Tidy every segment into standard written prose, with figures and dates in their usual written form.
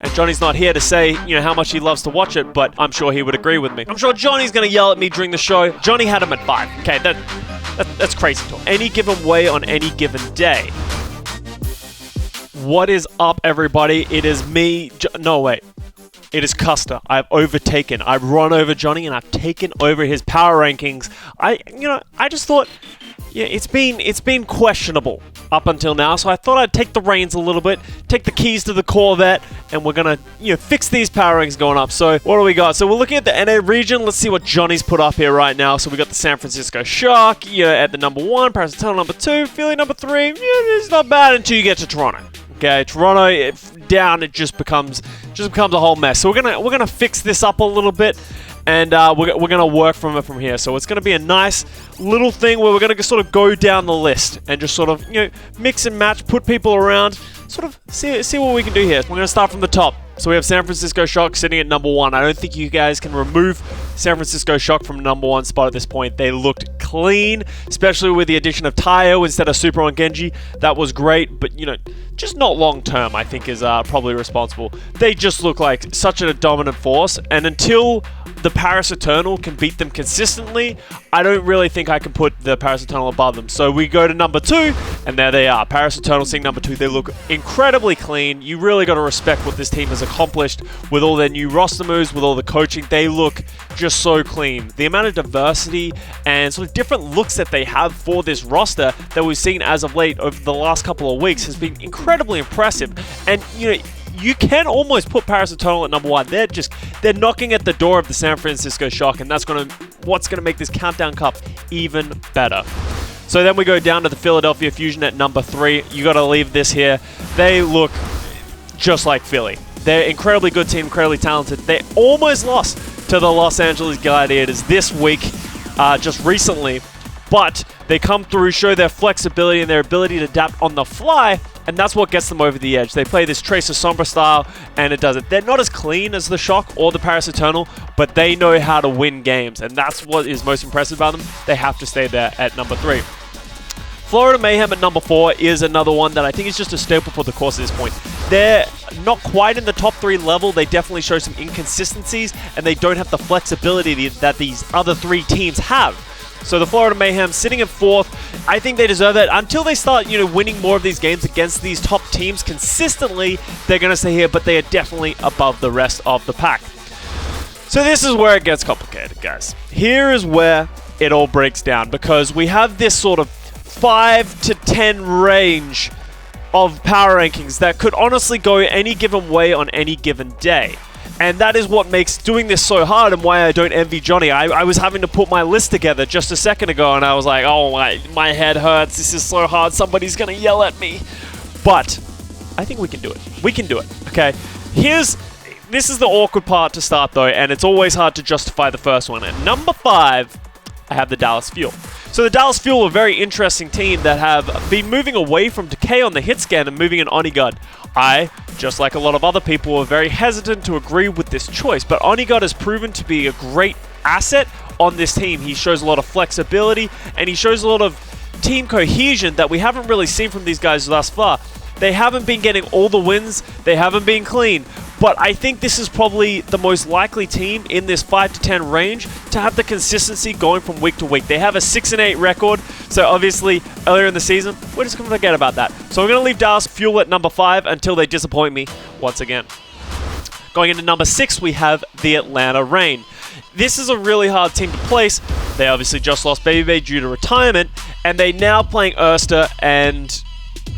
And Johnny's not here to say, how much he loves to watch it, but I'm sure he would agree with me. I'm sure Johnny's going to yell at me during the show. Johnny had him at 5. Okay, that's crazy talk. Any given way on any given day. What is up, everybody? It is me. No, wait. It is CUSTA. I've run over Johnny and I've taken over his power rankings. I just thought, it's been questionable up until now, so I thought I'd take the reins a little bit, take the keys to the Corvette, and we're gonna, fix these power rankings going up. So what do we got? So we're looking at the NA region. Let's see what Johnny's put up here right now. So we got the San Francisco Shark, at the number 1, Paris Eternal number 2, Philly number 3. It's not bad until you get to Toronto. Okay, Toronto down, it just becomes a whole mess. So we're gonna fix this up a little bit, and we're gonna work from here. So it's gonna be a nice little thing where we're gonna sort of go down the list and just sort of mix and match, put people around, sort of see what we can do here. We're gonna start from the top. So we have San Francisco Shock sitting at number 1. I don't think you guys can remove San Francisco Shock from number 1 spot at this point. They looked clean, especially with the addition of Tayo instead of Super on Genji. That was great, but just not long term, I think, is probably responsible. They just look like such a dominant force, and until the Paris Eternal can beat them consistently, I don't really think I can put the Paris Eternal above them. So we go to number 2, and there they are. Paris Eternal sitting number 2. They look incredibly clean. You really got to respect what this team has accomplished with all their new roster moves, with all the coaching. They look just so clean. The amount of diversity and sort of different looks that they have for this roster that we've seen as of late over the last couple of weeks has been incredibly impressive. And, you can almost put Paris Eternal at number 1. They're knocking at the door of the San Francisco Shock, and that's what's gonna make this Countdown Cup even better. So then we go down to the Philadelphia Fusion at number 3. You gotta leave this here. They look just like Philly. They're an incredibly good team, incredibly talented. They almost lost to the Los Angeles Gladiators this week, just recently, but they come through, show their flexibility and their ability to adapt on the fly, and that's what gets them over the edge. They play this Tracer Sombra style, and it does it. They're not as clean as the Shock or the Paris Eternal, but they know how to win games, and that's what is most impressive about them. They have to stay there at number 3. Florida Mayhem at number 4 is another one that I think is just a staple for the course at this point. They're not quite in the top 3 level. They definitely show some inconsistencies, and they don't have the flexibility that these other 3 teams have. So the Florida Mayhem sitting at 4th, I think they deserve that. Until they start, winning more of these games against these top teams consistently, they're going to stay here, but they are definitely above the rest of the pack. So this is where it gets complicated, guys. Here is where it all breaks down, because we have this sort of 5 to 10 range of power rankings that could honestly go any given way on any given day. And that is what makes doing this so hard, and why I don't envy Johnny. I was having to put my list together just a second ago, and I was like, oh, my head hurts. This is so hard. Somebody's going to yell at me. But I think we can do it. We can do it, okay? This is the awkward part to start, though, and it's always hard to justify the first one. At number 5, I have the Dallas Fuel. So the Dallas Fuel, a very interesting team that have been moving away from Decay on the hit scan and moving in Onigod. I, just like a lot of other people, were very hesitant to agree with this choice, but Onigod has proven to be a great asset on this team. He shows a lot of flexibility, and he shows a lot of team cohesion that we haven't really seen from these guys thus far. They haven't been getting all the wins, they haven't been clean, but I think this is probably the most likely team in this 5 to 10 range to have the consistency going from week to week. They have a 6-8 record, so obviously earlier in the season, we're just going to forget about that. So we're going to leave Dallas Fuel at number 5 until they disappoint me once again. Going into number 6, we have the Atlanta Reign. This is a really hard team to place. They obviously just lost Baby Bay due to retirement, and they now playing Erster and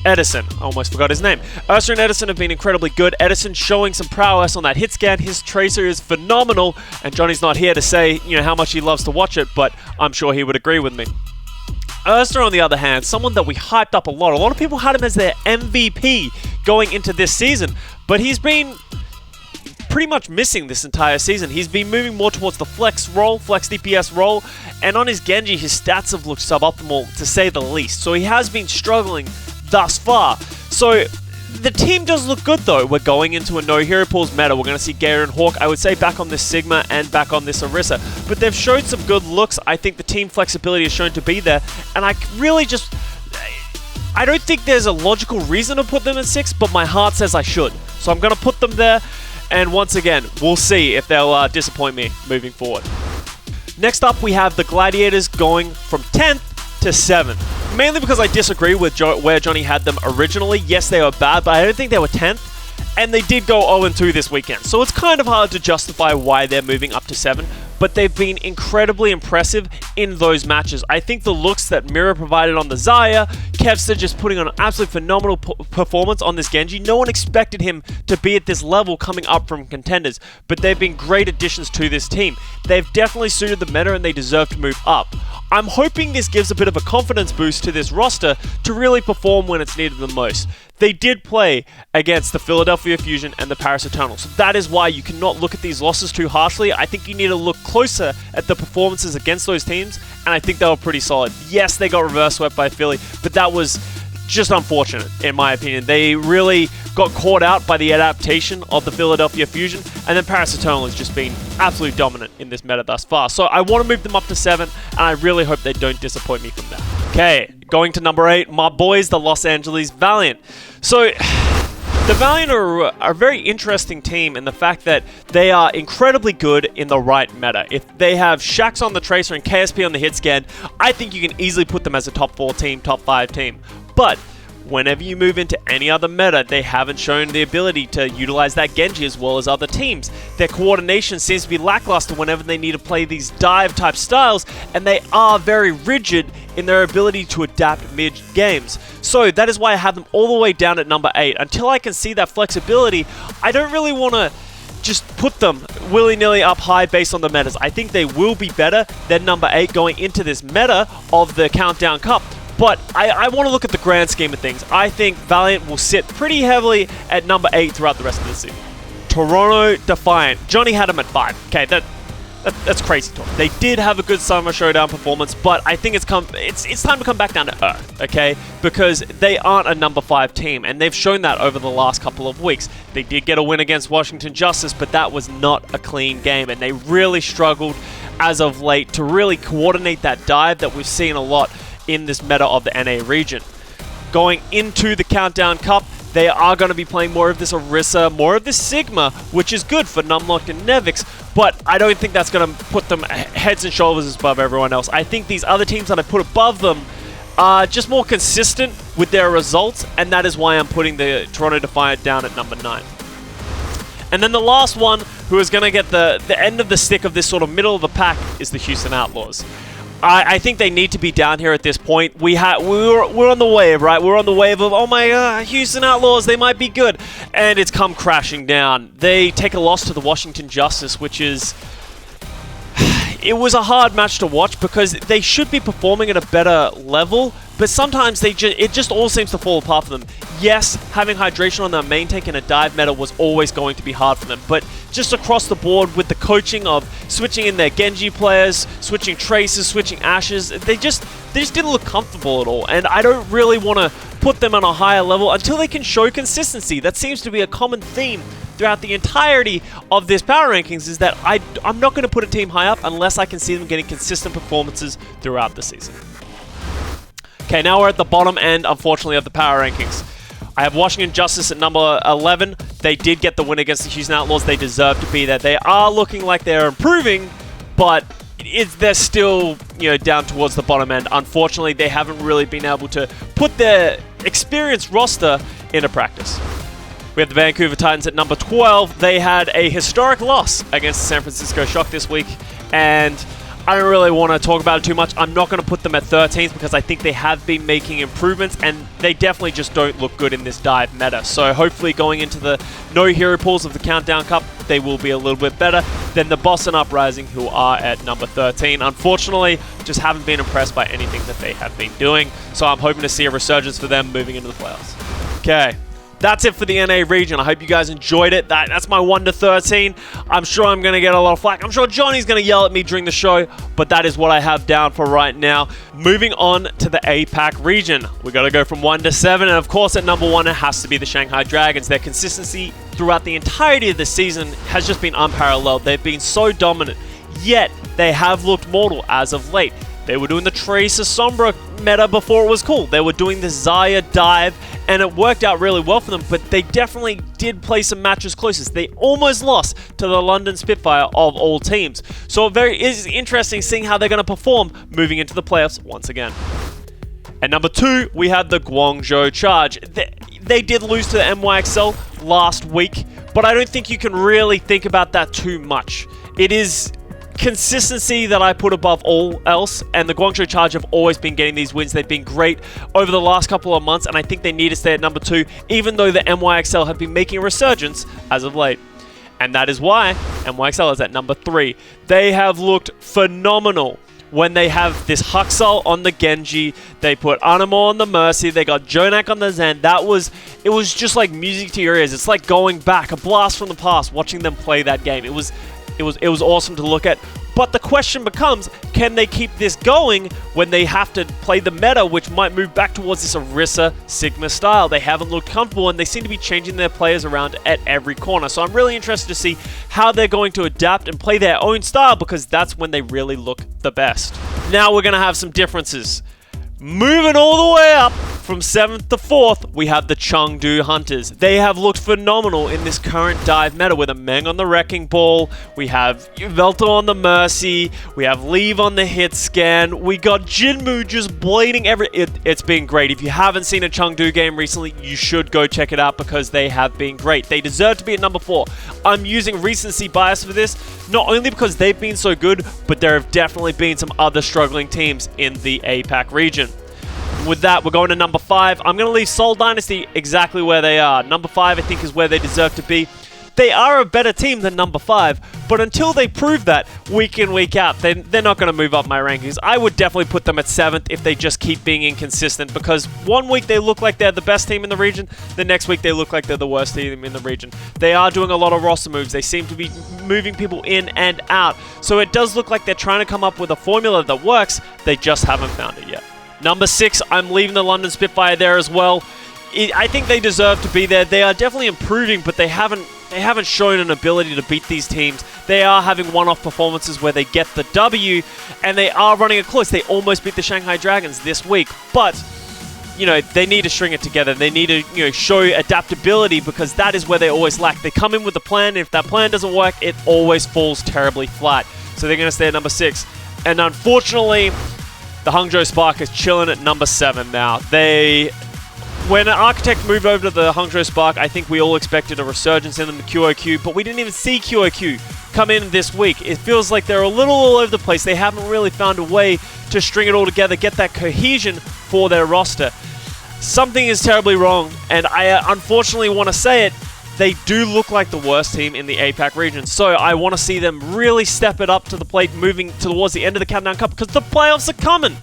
Edison. I almost forgot his name. Erster and Edison have been incredibly good. Edison showing some prowess on that hit scan. His tracer is phenomenal, and Johnny's not here to say, how much he loves to watch it, but I'm sure he would agree with me. Erster, on the other hand, someone that we hyped up a lot. A lot of people had him as their MVP going into this season, but he's been pretty much missing this entire season. He's been moving more towards the flex DPS role, and on his Genji, his stats have looked suboptimal, to say the least. So he has been struggling thus far. So the team does look good, though. We're going into a no hero pools meta. We're going to see Garen and Hawk, I would say, back on this Sigma and back on this Orisa. But they've showed some good looks. I think the team flexibility is shown to be there. And I don't think there's a logical reason to put them at 6, but my heart says I should. So I'm going to put them there, and once again, we'll see if they'll disappoint me moving forward. Next up, we have the Gladiators going from 10th to 7th. Mainly because I disagree with where Johnny had them originally. Yes, they were bad, but I don't think they were 10th. And they did go 0-2 this weekend. So it's kind of hard to justify why they're moving up to 7. But they've been incredibly impressive in those matches. I think the looks that Mira provided on the Zarya, Kevster just putting on an absolute phenomenal performance on this Genji. No one expected him to be at this level coming up from contenders, but they've been great additions to this team. They've definitely suited the meta and they deserve to move up. I'm hoping this gives a bit of a confidence boost to this roster to really perform when it's needed the most. They did play against the Philadelphia Fusion and the Paris Eternal, so that is why you cannot look at these losses too harshly. I think you need to look closer at the performances against those teams, and I think they were pretty solid. Yes, they got reverse swept by Philly, but that was just unfortunate, in my opinion. They really got caught out by the adaptation of the Philadelphia Fusion, and then Paris Eternal has just been absolutely dominant in this meta thus far. So I want to move them up to 7, and I really hope they don't disappoint me from that. Okay, going to number 8, my boys, the Los Angeles Valiant. So the Valiant are a very interesting team in the fact that they are incredibly good in the right meta. If they have Shaxx on the Tracer and KSP on the hit scan, I think you can easily put them as a top 4 team, top 5 team. But whenever you move into any other meta, they haven't shown the ability to utilize that Genji as well as other teams. Their coordination seems to be lackluster whenever they need to play these dive type styles, and they are very rigid in their ability to adapt mid-games. So that is why I have them all the way down at number 8. Until I can see that flexibility, I don't really want to just put them willy-nilly up high based on the metas. I think they will be better than number 8 going into this meta of the Countdown Cup. But I want to look at the grand scheme of things. I think Valiant will sit pretty heavily at number 8 throughout the rest of the season. Toronto Defiant. Johnny had them at 5. Okay, that's crazy talk. They did have a good Summer Showdown performance, but I think it's time to come back down to earth, okay? Because they aren't a number 5 team, and they've shown that over the last couple of weeks. They did get a win against Washington Justice, but that was not a clean game, and they really struggled as of late to really coordinate that dive that we've seen a lot in this meta of the NA region. Going into the Countdown Cup, they are going to be playing more of this Orisa, more of this Sigma, which is good for Numlock and Nevix, but I don't think that's going to put them heads and shoulders above everyone else. I think these other teams that I put above them are just more consistent with their results, and that is why I'm putting the Toronto Defiant down at number 9. And then the last one, who is going to get the end of the stick of this sort of middle of the pack, is the Houston Outlaws. I think they need to be down here at this point. We're on the wave, right? We're on the wave of, oh my god, Houston Outlaws, they might be good. And it's come crashing down. They take a loss to the Washington Justice, which is... It was a hard match to watch because they should be performing at a better level, but sometimes it just all seems to fall apart for them. Yes, having hydration on their main tank in a dive meta was always going to be hard for them, but just across the board with the coaching of switching in their Genji players, switching Traces, switching Ashes, they just didn't look comfortable at all, and I don't really want to put them on a higher level until they can show consistency. That seems to be a common theme throughout the entirety of this power rankings, is that I'm not going to put a team high up unless I can see them getting consistent performances throughout the season. Okay, now we're at the bottom end, unfortunately, of the power rankings. I have Washington Justice at number 11. They did get the win against the Houston Outlaws. They deserve to be there. They are looking like they're improving, but they're still, down towards the bottom end. Unfortunately, they haven't really been able to put their experienced roster into practice. We have the Vancouver Titans at number 12. They had a historic loss against the San Francisco Shock this week, and I don't really want to talk about it too much. I'm not going to put them at 13th because I think they have been making improvements, and they definitely just don't look good in this dive meta. So hopefully going into the no hero pools of the Countdown Cup, they will be a little bit better than the Boston Uprising, who are at number 13. Unfortunately, just haven't been impressed by anything that they have been doing, so I'm hoping to see a resurgence for them moving into the playoffs. Okay. That's it for the NA region. I hope you guys enjoyed it. That's my 1 to 13. I'm sure I'm going to get a lot of flack. I'm sure Johnny's going to yell at me during the show, but that is what I have down for right now. Moving on to the APAC region. We got to go from 1 to 7, and of course at number 1 it has to be the Shanghai Dragons. Their consistency throughout the entirety of the season has just been unparalleled. They've been so dominant, yet they have looked mortal as of late. They were doing the Tracer Sombra meta before it was cool. They were doing the Xayah dive, and it worked out really well for them, but they definitely did play some matches closest. They almost lost to the London Spitfire of all teams. So it is interesting seeing how they're going to perform moving into the playoffs once again. At number 2, we have the Guangzhou Charge. They did lose to the NYXL last week, but I don't think you can really think about that too much. It is consistency that I put above all else, and the Guangzhou Charge have always been getting these wins. They've been great over the last couple of months, and I think they need to stay at number 2, even though the NYXL have been making a resurgence as of late. And that is why NYXL is at number 3. They have looked phenomenal when they have this Huxal on the Genji, they put Anamo on the Mercy, they got Jonak on the Zen. It was just like music to your ears. It's like going back, a blast from the past, watching them play that game. It was awesome to look at. But the question becomes, can they keep this going when they have to play the meta, which might move back towards this Orisa Sigma style? They haven't looked comfortable, and they seem to be changing their players around at every corner. So I'm really interested to see how they're going to adapt and play their own style, because that's when they really look the best. Now we're going to have some differences. Moving all the way up from 7th to 4th, we have the Chengdu Hunters. They have looked phenomenal in this current dive meta with a Meng on the Wrecking Ball, we have Velta on the Mercy, we have Leave on the Hit Scan, we got Jinmu just blading it's been great. If you haven't seen a Chengdu game recently, you should go check it out because they have been great. They deserve to be at number 4. I'm using recency bias for this, not only because they've been so good, but there have definitely been some other struggling teams in the APAC region. With that, we're going to number 5. I'm going to leave Seoul Dynasty exactly where they are. Number 5, I think, is where they deserve to be. They are a better team than number 5, but until they prove that week in, week out, they're not going to move up my rankings. I would definitely put them at 7th if they just keep being inconsistent, because one week they look like they're the best team in the region, the next week they look like they're the worst team in the region. They are doing a lot of roster moves. They seem to be moving people in and out, so it does look like they're trying to come up with a formula that works. They just haven't found it yet. Number 6, I'm leaving the London Spitfire there as well. I think they deserve to be there. They are definitely improving, but they haven't shown an ability to beat these teams. They are having one-off performances where they get the W, and they are running it close. They almost beat the Shanghai Dragons this week, but they need to string it together. They need to show adaptability, because that is where they always lack. They come in with a plan, and if that plan doesn't work, it always falls terribly flat. So they're going to stay at number 6. And unfortunately, the Hangzhou Spark is chilling at number 7 now. When Architect moved over to the Hangzhou Spark, I think we all expected a resurgence in them, the QOQ, but we didn't even see QOQ come in this week. It feels like they're a little all over the place. They haven't really found a way to string it all together, get that cohesion for their roster. Something is terribly wrong, and I unfortunately want to say it. They do look like the worst team in the APAC region, so I want to see them really step it up to the plate moving towards the end of the Countdown Cup, because the playoffs are coming.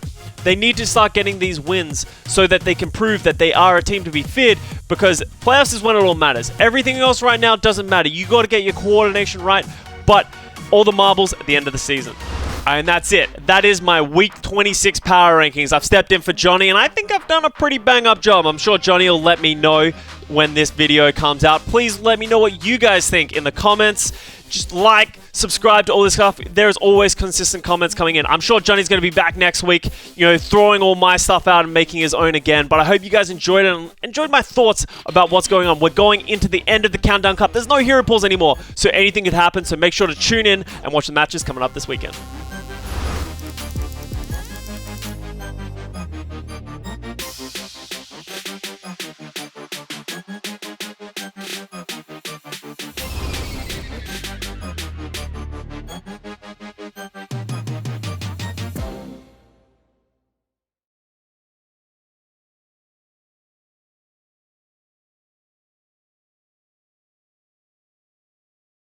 They need to start getting these wins so that they can prove that they are a team to be feared, because playoffs is when it all matters. Everything else right now doesn't matter. You got to get your coordination right, but all the marbles at the end of the season. And that's it. That is my Week 26 power rankings. I've stepped in for Johnny, and I think I've done a pretty bang-up job. I'm sure Johnny will let me know when this video comes out. Please let me know what you guys think in the comments. Just like, subscribe to all this stuff. There's always consistent comments coming in. I'm sure Johnny's going to be back next week, throwing all my stuff out and making his own again. But I hope you guys enjoyed it and enjoyed my thoughts about what's going on. We're going into the end of the Countdown Cup. There's no hero pools anymore, so anything could happen. So make sure to tune in and watch the matches coming up this weekend.